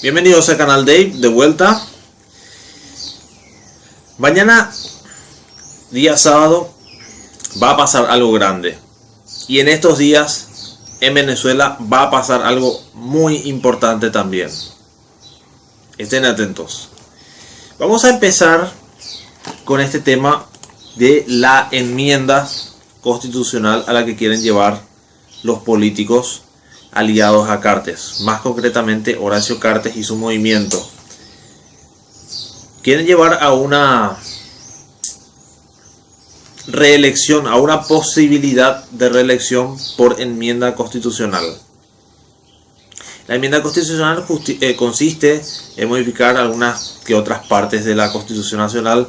Bienvenidos al canal Dave, de vuelta. Mañana, día sábado, va a pasar algo grande. Y en estos días, en Venezuela, va a pasar algo muy importante también. Estén atentos. Vamos a empezar con este tema de la enmienda constitucional a la que quieren llevar los políticos aliados a Cartes, más concretamente Horacio Cartes y su movimiento. Quieren llevar a una reelección, a una posibilidad de reelección por enmienda constitucional. La enmienda constitucional consiste en modificar algunas que otras partes de la Constitución Nacional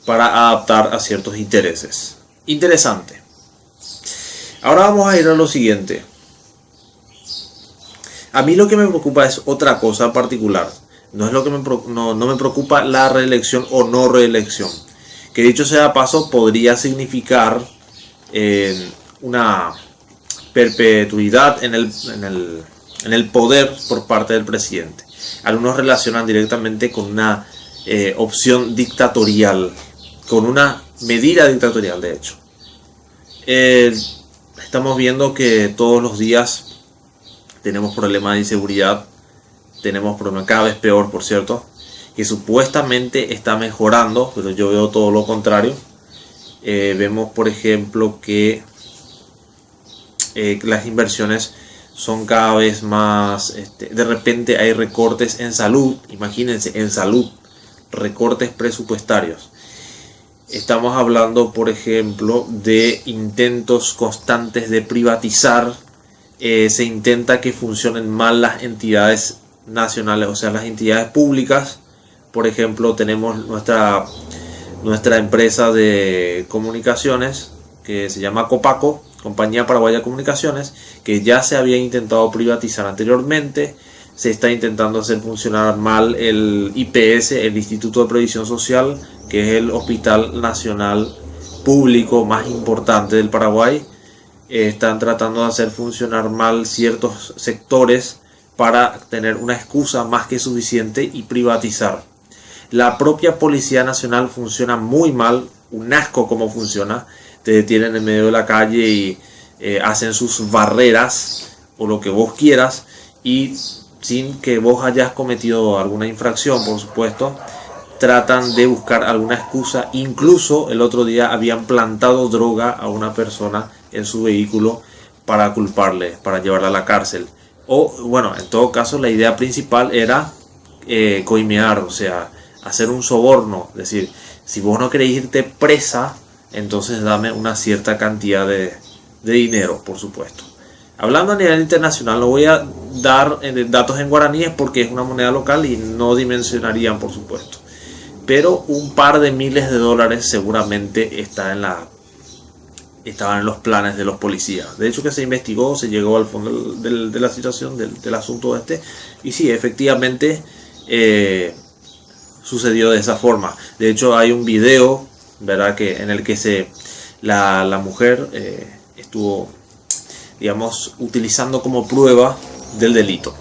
para adaptar a ciertos intereses. Interesante. Ahora vamos a ir a lo siguiente. A mí lo que me preocupa es otra cosa particular. No es lo que no me preocupa la reelección o no reelección. Que dicho sea de paso, podría significar una perpetuidad en el poder por parte del presidente. Algunos relacionan directamente con una opción dictatorial, con una medida dictatorial, de hecho. Estamos viendo que todos los días tenemos problemas de inseguridad, tenemos problemas cada vez peor, por cierto, que supuestamente está mejorando, pero yo veo todo lo contrario. Vemos, por ejemplo, que las inversiones son cada vez más, de repente hay recortes en salud, imagínense, en salud, recortes presupuestarios. Estamos hablando, por ejemplo, de intentos constantes de privatizar. Se intenta que funcionen mal las entidades nacionales, o sea, las entidades públicas. Por ejemplo, tenemos nuestra empresa de comunicaciones que se llama Copaco, Compañía Paraguaya de Comunicaciones, que ya se había intentado privatizar anteriormente. Se está intentando hacer funcionar mal el IPS, el Instituto de Previsión Social, que es el hospital nacional público más importante del Paraguay. Están tratando de hacer funcionar mal ciertos sectores para tener una excusa más que suficiente y privatizar. La propia Policía Nacional funciona muy mal, un asco como funciona. Te detienen en medio de la calle y hacen sus barreras o lo que vos quieras, y sin que vos hayas cometido alguna infracción, por supuesto, tratan de buscar alguna excusa. Incluso el otro día habían plantado droga a una persona en su vehículo para culparle, para llevarla a la cárcel. O bueno, en todo caso la idea principal era coimear, o sea, hacer un soborno. Es decir, si vos no querés irte presa, entonces dame una cierta cantidad de dinero, por supuesto. Hablando a nivel internacional, no voy a dar datos en guaraníes porque es una moneda local y no dimensionarían, por supuesto. Pero un par de miles de dólares seguramente estaban en los planes de los policías. De hecho, que se investigó, se llegó al fondo de la situación, del asunto y sí, efectivamente sucedió de esa forma. De hecho, hay un video, ¿verdad?, en el que la mujer estuvo, digamos, utilizando como prueba del delito.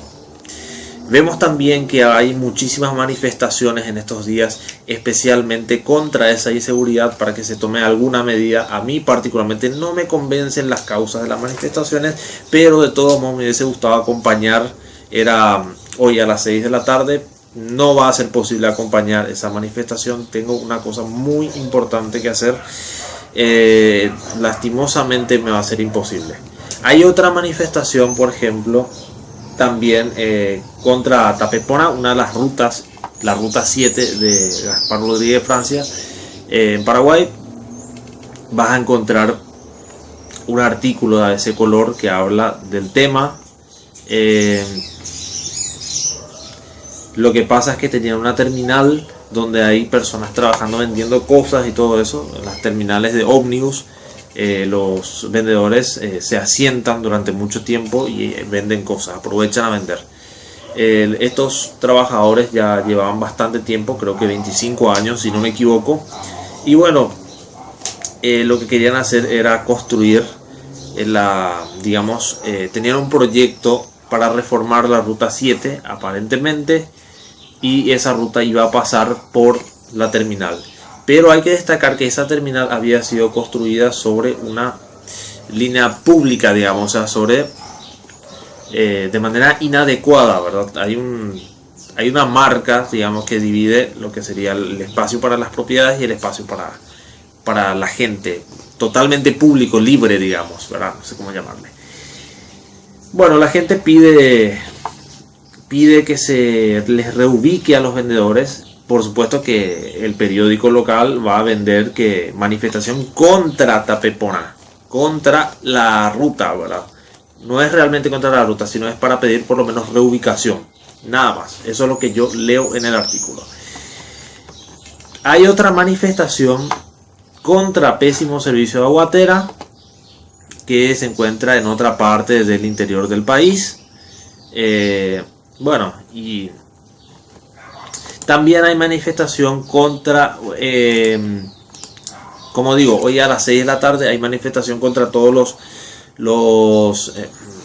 Vemos también que hay muchísimas manifestaciones en estos días, especialmente contra esa inseguridad, para que se tome alguna medida. A mí particularmente no me convencen las causas de las manifestaciones, pero de todos modos me hubiese gustado acompañar. Era hoy a las 6 de la tarde, no va a ser posible acompañar esa manifestación. Tengo una cosa muy importante que hacer, lastimosamente me va a ser imposible. Hay otra manifestación, por ejemplo, también contra Tapepona, una de las rutas, la ruta 7 de Gaspar Rodríguez, Francia, en Paraguay. Vas a encontrar un artículo de ese color que habla del tema. Lo que pasa es que tenían una terminal donde hay personas trabajando vendiendo cosas y todo eso, en las terminales de ómnibus. Los vendedores se asientan durante mucho tiempo y venden cosas, aprovechan a vender. Estos trabajadores ya llevaban bastante tiempo, creo que 25 años si no me equivoco, y bueno, lo que querían hacer era construir tenían un proyecto para reformar la ruta 7 aparentemente, y esa ruta iba a pasar por la terminal. Pero hay que destacar que esa terminal había sido construida sobre una línea pública, digamos, o sea, sobre de manera inadecuada, ¿verdad? Hay una marca, digamos, que divide lo que sería el espacio para las propiedades y el espacio para la gente, totalmente público, libre, digamos, ¿verdad? No sé cómo llamarle. Bueno, la gente pide que se les reubique a los vendedores. Por supuesto que el periódico local va a vender que manifestación contra Tapepona, contra la ruta, ¿verdad? No es realmente contra la ruta, sino es para pedir por lo menos reubicación. Nada más. Eso es lo que yo leo en el artículo. Hay otra manifestación contra pésimo servicio de aguatera que se encuentra en otra parte del interior del país. Bueno, y también hay manifestación contra, como digo, hoy a las 6 de la tarde hay manifestación contra todos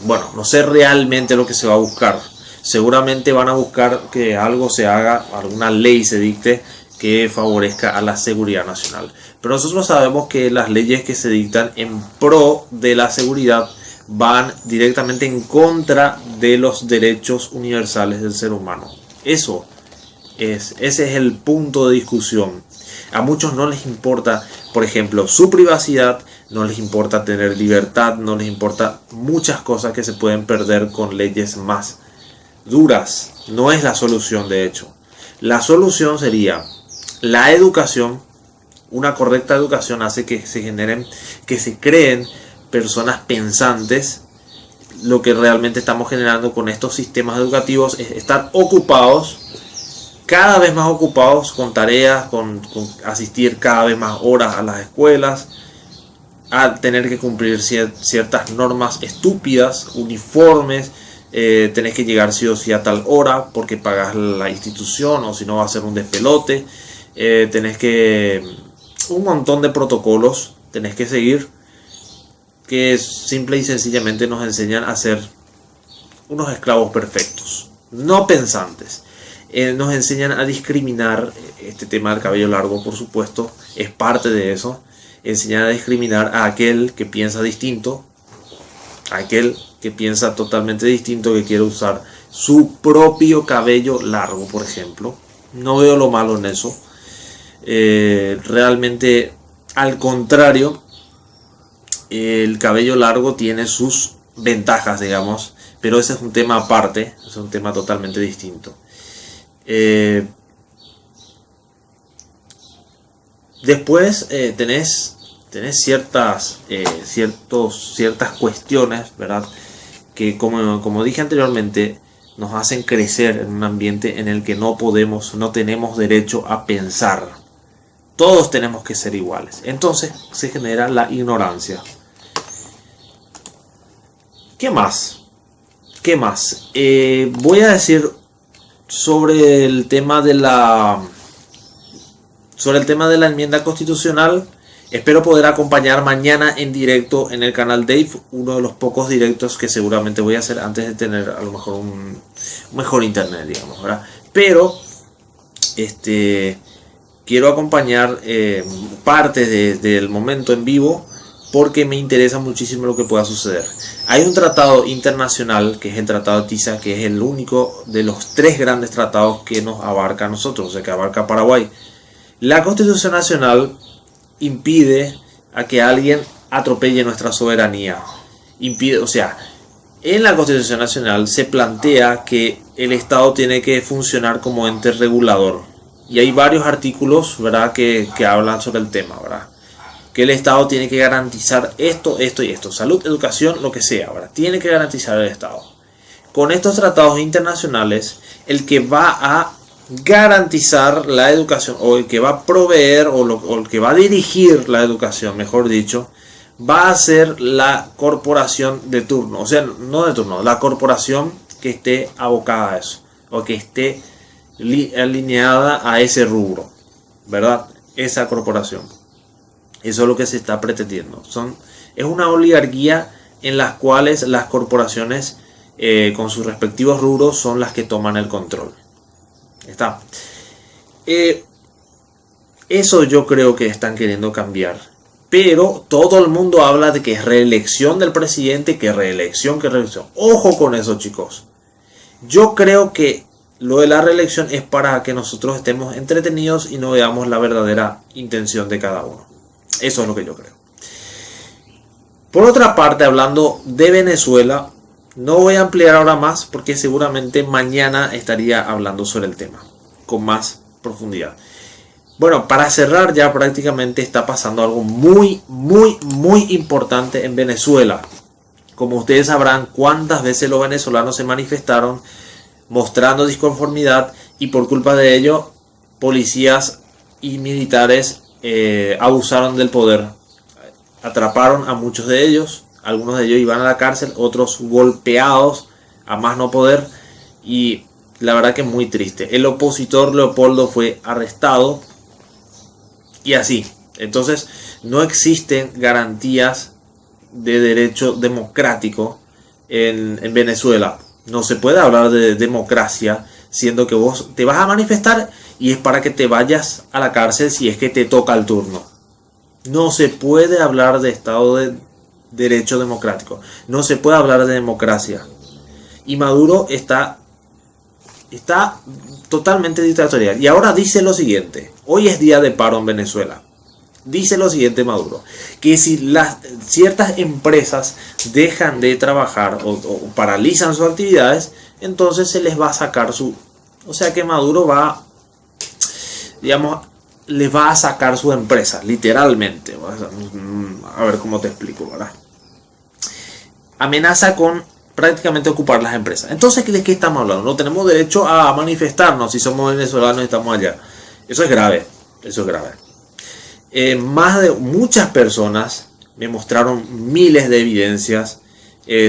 bueno, no sé realmente lo que se va a buscar. Seguramente van a buscar que algo se haga, alguna ley se dicte que favorezca a la seguridad nacional. Pero nosotros sabemos que las leyes que se dictan en pro de la seguridad van directamente en contra de los derechos universales del ser humano. Ese es el punto de discusión. A muchos no les importa, por ejemplo, su privacidad, no les importa tener libertad, no les importa muchas cosas que se pueden perder con leyes más duras. No es la solución, de hecho. La solución sería la educación. Una correcta educación hace que se creen personas pensantes. Lo que realmente estamos generando con estos sistemas educativos es estar ocupados, cada vez más ocupados con tareas, con asistir cada vez más horas a las escuelas, a tener que cumplir ciertas normas estúpidas, uniformes. Tenés que llegar sí o sí a tal hora porque pagas la institución, o si no va a ser un despelote. Tenés que un montón de protocolos tenés que seguir, que simple y sencillamente nos enseñan a ser unos esclavos perfectos, no pensantes. Nos enseñan a discriminar. Este tema del cabello largo, por supuesto, es parte de eso. Enseñan a discriminar a aquel que piensa distinto, a aquel que piensa totalmente distinto, que quiere usar su propio cabello largo, por ejemplo. No veo lo malo en eso. Realmente, al contrario, el cabello largo tiene sus ventajas, digamos, pero ese es un tema aparte, es un tema totalmente distinto. Después tenés ciertas cuestiones, ¿verdad? Que como dije anteriormente, nos hacen crecer en un ambiente en el que no tenemos derecho a pensar. Todos tenemos que ser iguales. Entonces se genera la ignorancia. ¿Qué más? Voy a decir sobre el tema de la enmienda constitucional. Espero poder acompañar mañana en directo en el canal Dave, uno de los pocos directos que seguramente voy a hacer antes de tener a lo mejor un mejor internet, digamos, ¿verdad? Pero quiero acompañar parte del momento en vivo porque me interesa muchísimo lo que pueda suceder. Hay un tratado internacional que es el Tratado de TISA, que es el único de los 3 grandes tratados que nos abarca a nosotros, o sea, que abarca a Paraguay. La Constitución Nacional impide a que alguien atropelle nuestra soberanía. O sea, en la Constitución Nacional se plantea que el Estado tiene que funcionar como ente regulador. Y hay varios artículos, ¿verdad?, que hablan sobre el tema, ¿verdad? Que el Estado tiene que garantizar esto y esto. Salud, educación, lo que sea, ¿verdad? Tiene que garantizar el Estado. Con estos tratados internacionales, el que va a garantizar la educación, o el que va a proveer, o el que va a dirigir la educación, mejor dicho, va a ser la corporación de turno. O sea, no de turno, la corporación que esté abocada a eso, o que esté alineada a ese rubro, ¿verdad? Esa corporación. Eso es lo que se está pretendiendo. Es una oligarquía en las cuales las corporaciones con sus respectivos rubros son las que toman el control. Está. Eso yo creo que están queriendo cambiar. Pero todo el mundo habla de que es reelección del presidente, que reelección, que reelección. Ojo con eso, chicos. Yo creo que lo de la reelección es para que nosotros estemos entretenidos y no veamos la verdadera intención de cada uno. Eso es lo que yo creo. Por otra parte, hablando de Venezuela, no voy a ampliar ahora más porque seguramente mañana estaría hablando sobre el tema con más profundidad. Bueno, para cerrar ya prácticamente está pasando algo muy importante en Venezuela. Como ustedes sabrán, cuántas veces los venezolanos se manifestaron mostrando disconformidad y por culpa de ello policías y militares abusaron del poder. Atraparon a muchos de ellos, algunos de ellos iban a la cárcel, otros golpeados a más no poder y la verdad que muy triste. El opositor Leopoldo fue arrestado y así. Entonces no existen garantías de derecho democrático en Venezuela. No se puede hablar de democracia siendo que vos te vas a manifestar y es para que te vayas a la cárcel si es que te toca el turno. No se puede hablar de Estado de Derecho democrático. No se puede hablar de democracia. Y Maduro está totalmente dictatorial. Y ahora dice lo siguiente. Hoy es día de paro en Venezuela. Dice lo siguiente Maduro. Que si ciertas empresas dejan de trabajar o paralizan sus actividades, entonces se les va a sacar su... O sea que Maduro va, digamos, les va a sacar su empresa, literalmente. A ver cómo te explico, ¿verdad? Amenaza con prácticamente ocupar las empresas. Entonces, ¿de qué estamos hablando? No tenemos derecho a manifestarnos si somos venezolanos y estamos allá. Eso es grave. Eso es grave. Muchas personas me mostraron miles de evidencias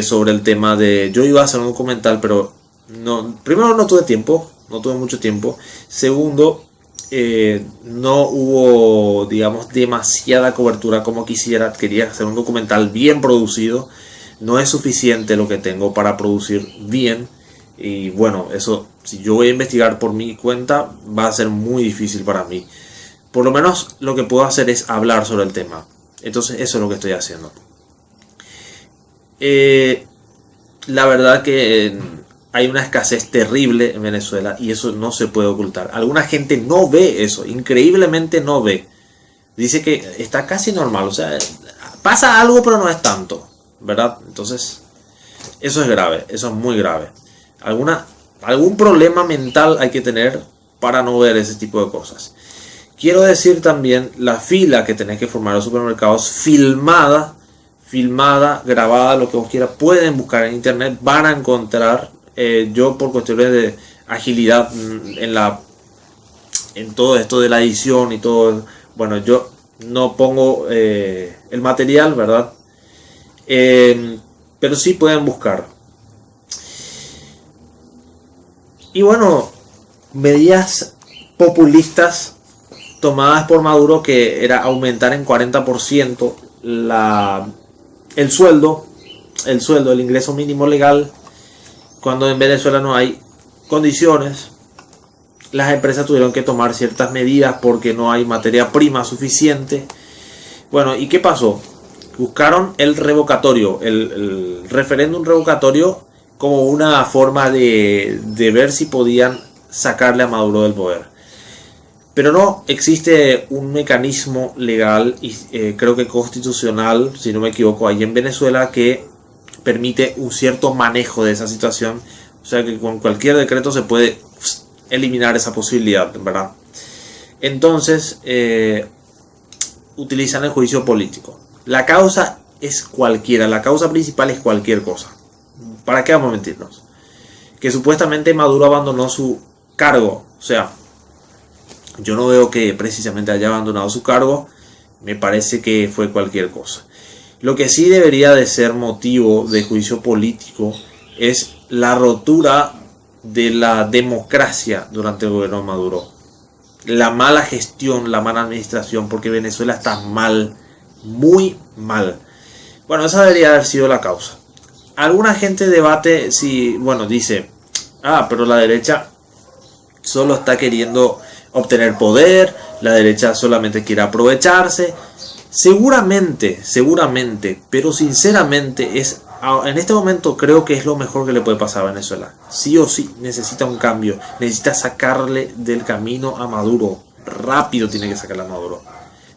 sobre el tema de... Yo iba a hacer un documental, pero primero no tuve tiempo, no tuve mucho tiempo. Segundo, no hubo, digamos, demasiada cobertura como quisiera. Quería hacer un documental bien producido. No es suficiente lo que tengo para producir bien. Y bueno, eso, si yo voy a investigar por mi cuenta, va a ser muy difícil para mí. Por lo menos lo que puedo hacer es hablar sobre el tema. Entonces eso es lo que estoy haciendo. La verdad que hay una escasez terrible en Venezuela y eso no se puede ocultar. Alguna gente no ve eso, increíblemente no ve. Dice que está casi normal, o sea, pasa algo pero no es tanto, ¿verdad? Entonces eso es grave, eso es muy grave. Algún problema mental hay que tener para no ver ese tipo de cosas. Quiero decir también la fila que tenés que formar en los supermercados, filmada, grabada, lo que vos quieras, pueden buscar en internet, van a encontrar. Yo por cuestiones de agilidad en todo esto de la edición y todo, bueno, yo no pongo el material, ¿verdad? Pero sí pueden buscar. Y bueno, medidas populistas tomadas por Maduro, que era aumentar en 40% el sueldo, el ingreso mínimo legal, cuando en Venezuela no hay condiciones. Las empresas tuvieron que tomar ciertas medidas porque no hay materia prima suficiente. Bueno, ¿y qué pasó? Buscaron el revocatorio, el referéndum revocatorio, como una forma de ver si podían sacarle a Maduro del poder. Pero no existe un mecanismo legal y creo que constitucional, si no me equivoco, ahí en Venezuela que permite un cierto manejo de esa situación. O sea que con cualquier decreto se puede eliminar esa posibilidad, ¿verdad? Entonces utilizan el juicio político. La causa es cualquiera, la causa principal es cualquier cosa. ¿Para qué vamos a mentirnos? Que supuestamente Maduro abandonó su cargo, o sea, yo no veo que precisamente haya abandonado su cargo, me parece que fue cualquier cosa. Lo que sí debería de ser motivo de juicio político es la rotura de la democracia durante el gobierno de Maduro. La mala gestión, la mala administración, porque Venezuela está mal, muy mal. Bueno, esa debería haber sido la causa. alguna gente debate si, bueno, dice, pero la derecha solo está queriendo obtener poder, la derecha solamente quiere aprovecharse. Seguramente, pero sinceramente en este momento creo que es lo mejor que le puede pasar a Venezuela. Sí o sí necesita un cambio, necesita sacarle del camino a Maduro. Rápido tiene que sacarle a Maduro.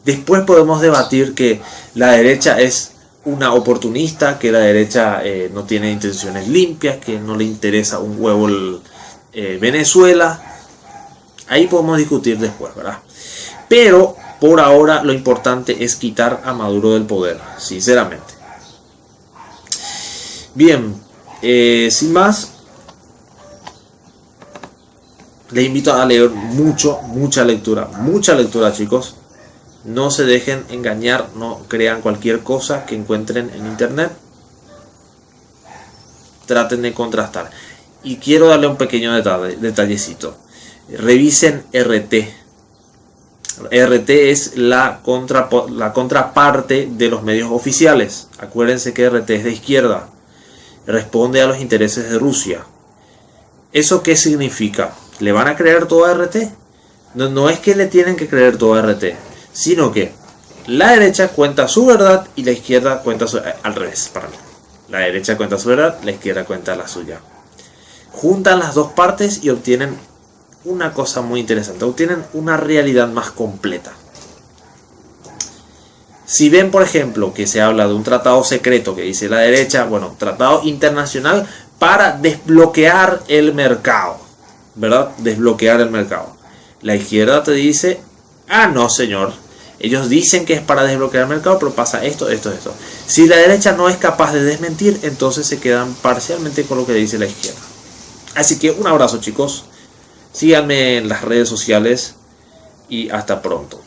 Después podemos debatir que la derecha es una oportunista, que la derecha no tiene intenciones limpias, que no le interesa un huevo Venezuela. Ahí podemos discutir después, ¿verdad? Pero por ahora lo importante es quitar a Maduro del poder, sinceramente. Bien, sin más, les invito a leer mucha lectura, chicos. No se dejen engañar, no crean cualquier cosa que encuentren en internet. Traten de contrastar. Y quiero darle un pequeño detallecito. Revisen RT. RT es la contraparte de los medios oficiales. Acuérdense que RT es de izquierda. Responde a los intereses de Rusia. ¿Eso qué significa? ¿Le van a creer todo a RT? No es que le tienen que creer todo a RT, sino que la derecha cuenta su verdad y la izquierda cuenta al revés, para mí. La derecha cuenta su verdad, la izquierda cuenta la suya. Juntan las dos partes y obtienen una cosa muy interesante, obtienen una realidad más completa. Si ven, por ejemplo, que se habla de un tratado secreto que dice la derecha, bueno, tratado internacional para desbloquear el mercado, ¿verdad? Desbloquear el mercado. La izquierda te dice, no señor, ellos dicen que es para desbloquear el mercado, pero pasa esto. Si la derecha no es capaz de desmentir, entonces se quedan parcialmente con lo que dice la izquierda. Así que un abrazo, chicos. Síganme en las redes sociales y hasta pronto.